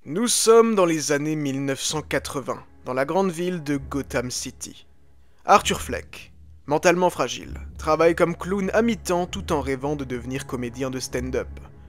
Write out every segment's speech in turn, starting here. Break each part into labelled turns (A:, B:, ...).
A: Nous sommes dans les années 1980, dans la grande ville de Gotham City. Arthur Fleck, mentalement fragile, travaille comme clown à mi-temps tout en rêvant de devenir comédien de stand-up.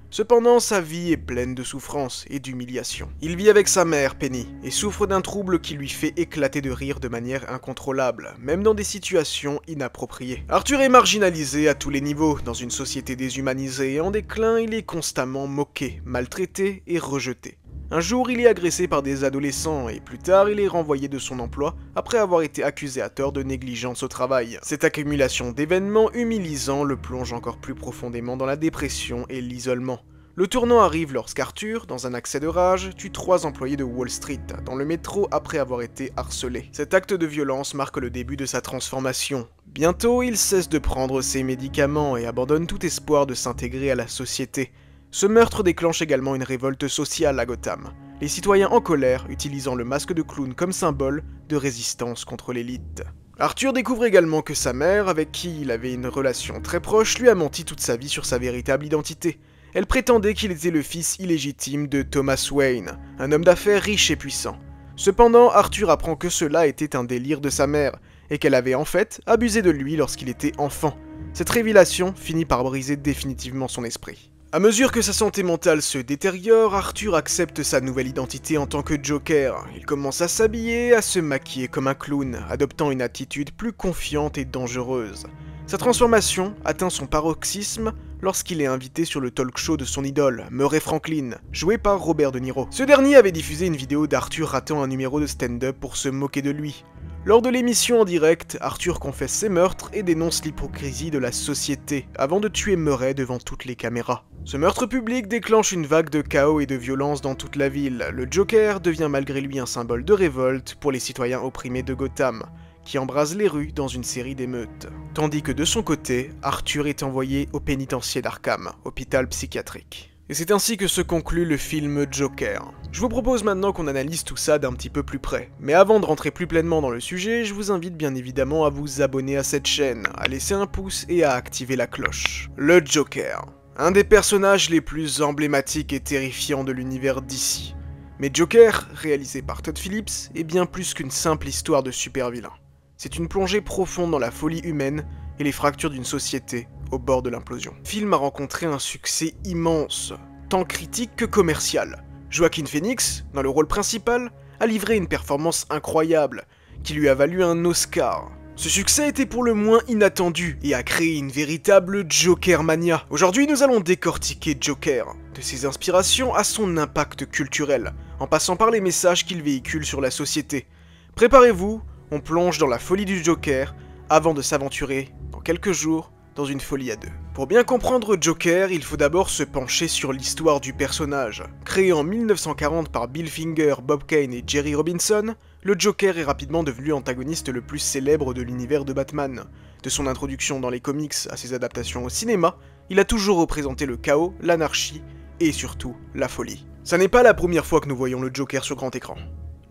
A: Cependant, sa vie est pleine de souffrances et d'humiliations. Il vit avec sa mère, Penny, et souffre d'un trouble qui lui fait éclater de rire de manière incontrôlable, même dans des situations inappropriées. Arthur est marginalisé à tous les niveaux. Dans une société déshumanisée et en déclin, il est constamment moqué, maltraité et rejeté. Un jour, il est agressé par des adolescents et plus tard, il est renvoyé de son emploi après avoir été accusé à tort de négligence au travail. Cette accumulation d'événements humilisants le plonge encore plus profondément dans la dépression et l'isolement. Le tournant arrive lorsqu'Arthur, dans un accès de rage, tue 3 employés de Wall Street dans le métro après avoir été harcelé. Cet acte de violence marque le début de sa transformation. Bientôt, il cesse de prendre ses médicaments et abandonne tout espoir de s'intégrer à la société. Ce meurtre déclenche également une révolte sociale à Gotham, les citoyens en colère utilisant le masque de clown comme symbole de résistance contre l'élite. Arthur découvre également que sa mère, avec qui il avait une relation très proche, lui a menti toute sa vie sur sa véritable identité. Elle prétendait qu'il était le fils illégitime de Thomas Wayne, un homme d'affaires riche et puissant. Cependant, Arthur apprend que cela était un délire de sa mère, et qu'elle avait en fait abusé de lui lorsqu'il était enfant. Cette révélation finit par briser définitivement son esprit. À mesure que sa santé mentale se détériore, Arthur accepte sa nouvelle identité en tant que Joker. Il commence à s'habiller, à se maquiller comme un clown, adoptant une attitude plus confiante et dangereuse. Sa transformation atteint son paroxysme lorsqu'il est invité sur le talk show de son idole, Murray Franklin, joué par Robert De Niro. Ce dernier avait diffusé une vidéo d'Arthur ratant un numéro de stand-up pour se moquer de lui. Lors de l'émission en direct, Arthur confesse ses meurtres et dénonce l'hypocrisie de la société, avant de tuer Murray devant toutes les caméras. Ce meurtre public déclenche une vague de chaos et de violence dans toute la ville. Le Joker devient malgré lui un symbole de révolte pour les citoyens opprimés de Gotham, qui embrasent les rues dans une série d'émeutes. Tandis que de son côté, Arthur est envoyé au pénitencier d'Arkham, hôpital psychiatrique. Et c'est ainsi que se conclut le film Joker. Je vous propose maintenant qu'on analyse tout ça d'un petit peu plus près. Mais avant de rentrer plus pleinement dans le sujet, je vous invite bien évidemment à vous abonner à cette chaîne, à laisser un pouce et à activer la cloche. Le Joker. Un des personnages les plus emblématiques et terrifiants de l'univers DC. Mais Joker, réalisé par Todd Phillips, est bien plus qu'une simple histoire de super-vilain. C'est une plongée profonde dans la folie humaine et les fractures d'une société au bord de l'implosion. Le film a rencontré un succès immense, tant critique que commercial. Joaquin Phoenix, dans le rôle principal, a livré une performance incroyable, qui lui a valu un Oscar. Ce succès était pour le moins inattendu et a créé une véritable Joker-mania. Aujourd'hui, nous allons décortiquer Joker, de ses inspirations à son impact culturel, en passant par les messages qu'il véhicule sur la société. Préparez-vous, on plonge dans la folie du Joker, avant de s'aventurer, dans quelques jours, dans une folie à deux. Pour bien comprendre Joker, il faut d'abord se pencher sur l'histoire du personnage. Créé en 1940 par Bill Finger, Bob Kane et Jerry Robinson, le Joker est rapidement devenu l'antagoniste le plus célèbre de l'univers de Batman. De son introduction dans les comics à ses adaptations au cinéma, il a toujours représenté le chaos, l'anarchie et surtout la folie. Ça n'est pas la première fois que nous voyons le Joker sur grand écran.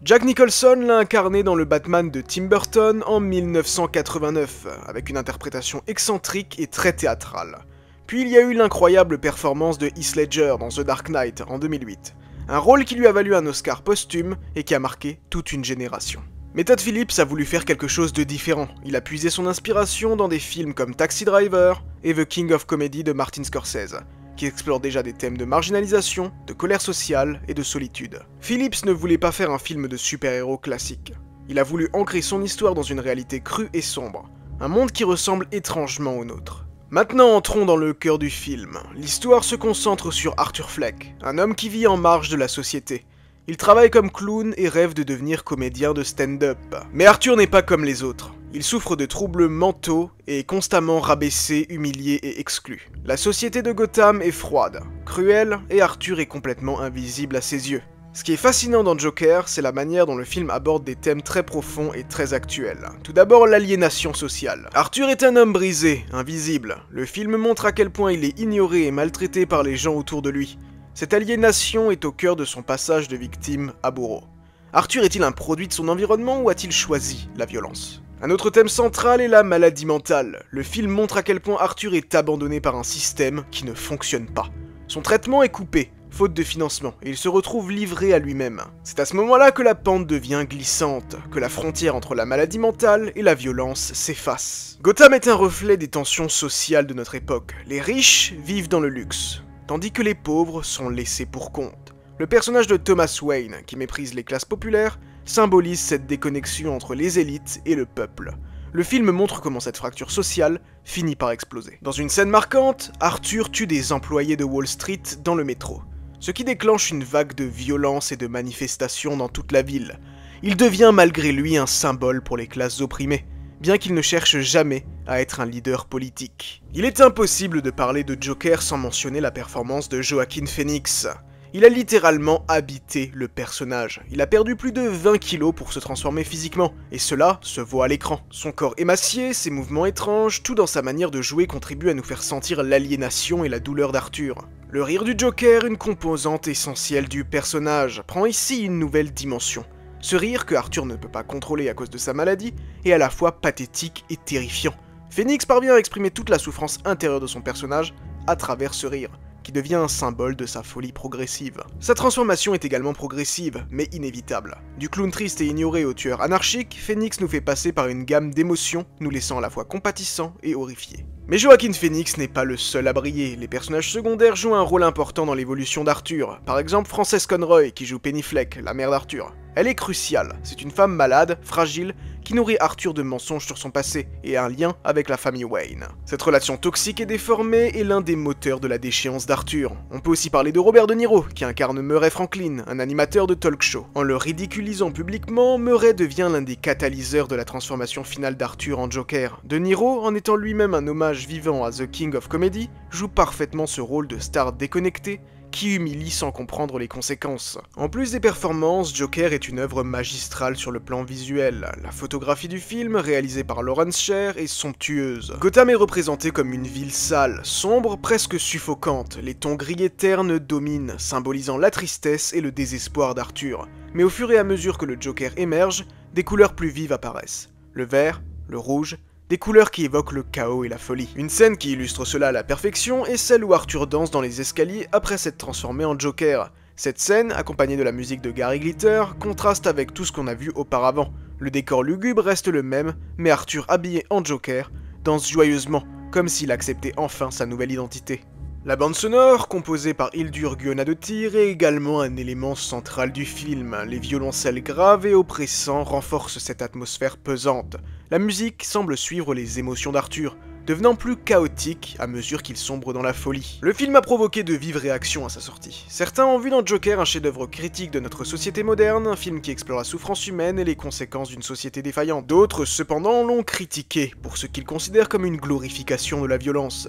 A: Jack Nicholson l'a incarné dans le Batman de Tim Burton en 1989, avec une interprétation excentrique et très théâtrale. Puis il y a eu l'incroyable performance de Heath Ledger dans The Dark Knight en 2008, un rôle qui lui a valu un Oscar posthume et qui a marqué toute une génération. Mais Todd Phillips a voulu faire quelque chose de différent. Il a puisé son inspiration dans des films comme Taxi Driver et The King of Comedy de Martin Scorsese, qui explore déjà des thèmes de marginalisation, de colère sociale et de solitude. Phillips ne voulait pas faire un film de super-héros classique. Il a voulu ancrer son histoire dans une réalité crue et sombre, un monde qui ressemble étrangement au nôtre. Maintenant entrons dans le cœur du film. L'histoire se concentre sur Arthur Fleck, un homme qui vit en marge de la société. Il travaille comme clown et rêve de devenir comédien de stand-up. Mais Arthur n'est pas comme les autres. Il souffre de troubles mentaux et est constamment rabaissé, humilié et exclu. La société de Gotham est froide, cruelle et Arthur est complètement invisible à ses yeux. Ce qui est fascinant dans Joker, c'est la manière dont le film aborde des thèmes très profonds et très actuels. Tout d'abord, l'aliénation sociale. Arthur est un homme brisé, invisible. Le film montre à quel point il est ignoré et maltraité par les gens autour de lui. Cette aliénation est au cœur de son passage de victime à bourreau. Arthur est-il un produit de son environnement ou a-t-il choisi la violence ? Un autre thème central est la maladie mentale. Le film montre à quel point Arthur est abandonné par un système qui ne fonctionne pas. Son traitement est coupé, faute de financement, et il se retrouve livré à lui-même. C'est à ce moment-là que la pente devient glissante, que la frontière entre la maladie mentale et la violence s'efface. Gotham est un reflet des tensions sociales de notre époque. Les riches vivent dans le luxe, tandis que les pauvres sont laissés pour compte. Le personnage de Thomas Wayne, qui méprise les classes populaires, symbolise cette déconnexion entre les élites et le peuple. Le film montre comment cette fracture sociale finit par exploser. Dans une scène marquante, Arthur tue des employés de Wall Street dans le métro, ce qui déclenche une vague de violence et de manifestations dans toute la ville. Il devient malgré lui un symbole pour les classes opprimées, bien qu'il ne cherche jamais à être un leader politique. Il est impossible de parler de Joker sans mentionner la performance de Joaquin Phoenix. Il a littéralement habité le personnage. Il a perdu plus de 20 kilos pour se transformer physiquement, et cela se voit à l'écran. Son corps émacié, ses mouvements étranges, tout dans sa manière de jouer contribue à nous faire sentir l'aliénation et la douleur d'Arthur. Le rire du Joker, une composante essentielle du personnage, prend ici une nouvelle dimension. Ce rire que Arthur ne peut pas contrôler à cause de sa maladie est à la fois pathétique et terrifiant. Phoenix parvient à exprimer toute la souffrance intérieure de son personnage à travers ce rire, qui devient un symbole de sa folie progressive. Sa transformation est également progressive, mais inévitable. Du clown triste et ignoré au tueur anarchique, Phoenix nous fait passer par une gamme d'émotions, nous laissant à la fois compatissants et horrifiés. Mais Joaquin Phoenix n'est pas le seul à briller, les personnages secondaires jouent un rôle important dans l'évolution d'Arthur. Par exemple Frances Conroy, qui joue Penny Fleck, la mère d'Arthur. Elle est cruciale, c'est une femme malade, fragile, qui nourrit Arthur de mensonges sur son passé et un lien avec la famille Wayne. Cette relation toxique et déformée est l'un des moteurs de la déchéance d'Arthur. On peut aussi parler de Robert De Niro, qui incarne Murray Franklin, un animateur de talk show. En le ridiculisant publiquement, Murray devient l'un des catalyseurs de la transformation finale d'Arthur en Joker. De Niro, en étant lui-même un hommage vivant à The King of Comedy, joue parfaitement ce rôle de star déconnecté, qui humilie sans comprendre les conséquences. En plus des performances, Joker est une œuvre magistrale sur le plan visuel. La photographie du film, réalisée par Lawrence Sher, est somptueuse. Gotham est représentée comme une ville sale, sombre, presque suffocante. Les tons gris et ternes dominent, symbolisant la tristesse et le désespoir d'Arthur. Mais au fur et à mesure que le Joker émerge, des couleurs plus vives apparaissent. Le vert, le rouge, des couleurs qui évoquent le chaos et la folie. Une scène qui illustre cela à la perfection est celle où Arthur danse dans les escaliers après s'être transformé en Joker. Cette scène, accompagnée de la musique de Gary Glitter, contraste avec tout ce qu'on a vu auparavant. Le décor lugubre reste le même, mais Arthur habillé en Joker danse joyeusement, comme s'il acceptait enfin sa nouvelle identité. La bande sonore, composée par Hildur Guðnadóttir, est également un élément central du film. Les violoncelles graves et oppressants renforcent cette atmosphère pesante. La musique semble suivre les émotions d'Arthur, devenant plus chaotique à mesure qu'il sombre dans la folie. Le film a provoqué de vives réactions à sa sortie. Certains ont vu dans Joker un chef-d'œuvre critique de notre société moderne, un film qui explore la souffrance humaine et les conséquences d'une société défaillante. D'autres, cependant, l'ont critiqué pour ce qu'ils considèrent comme une glorification de la violence.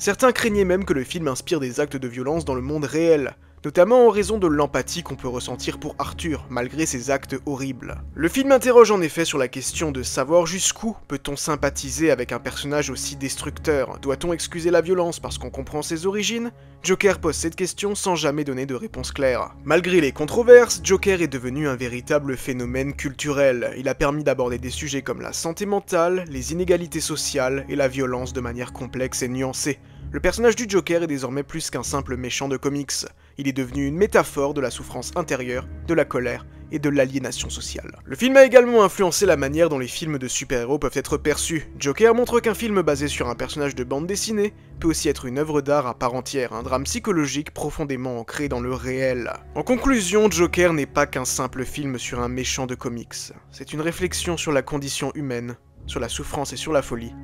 A: Certains craignaient même que le film inspire des actes de violence dans le monde réel, notamment en raison de l'empathie qu'on peut ressentir pour Arthur, malgré ses actes horribles. Le film interroge en effet sur la question de savoir jusqu'où peut-on sympathiser avec un personnage aussi destructeur. Doit-on excuser la violence parce qu'on comprend ses origines? Joker pose cette question sans jamais donner de réponse claire. Malgré les controverses, Joker est devenu un véritable phénomène culturel. Il a permis d'aborder des sujets comme la santé mentale, les inégalités sociales et la violence de manière complexe et nuancée. Le personnage du Joker est désormais plus qu'un simple méchant de comics. Il est devenu une métaphore de la souffrance intérieure, de la colère et de l'aliénation sociale. Le film a également influencé la manière dont les films de super-héros peuvent être perçus. Joker montre qu'un film basé sur un personnage de bande dessinée peut aussi être une œuvre d'art à part entière, un drame psychologique profondément ancré dans le réel. En conclusion, Joker n'est pas qu'un simple film sur un méchant de comics. C'est une réflexion sur la condition humaine, sur la souffrance et sur la folie.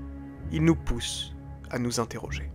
A: Il nous pousse à nous interroger.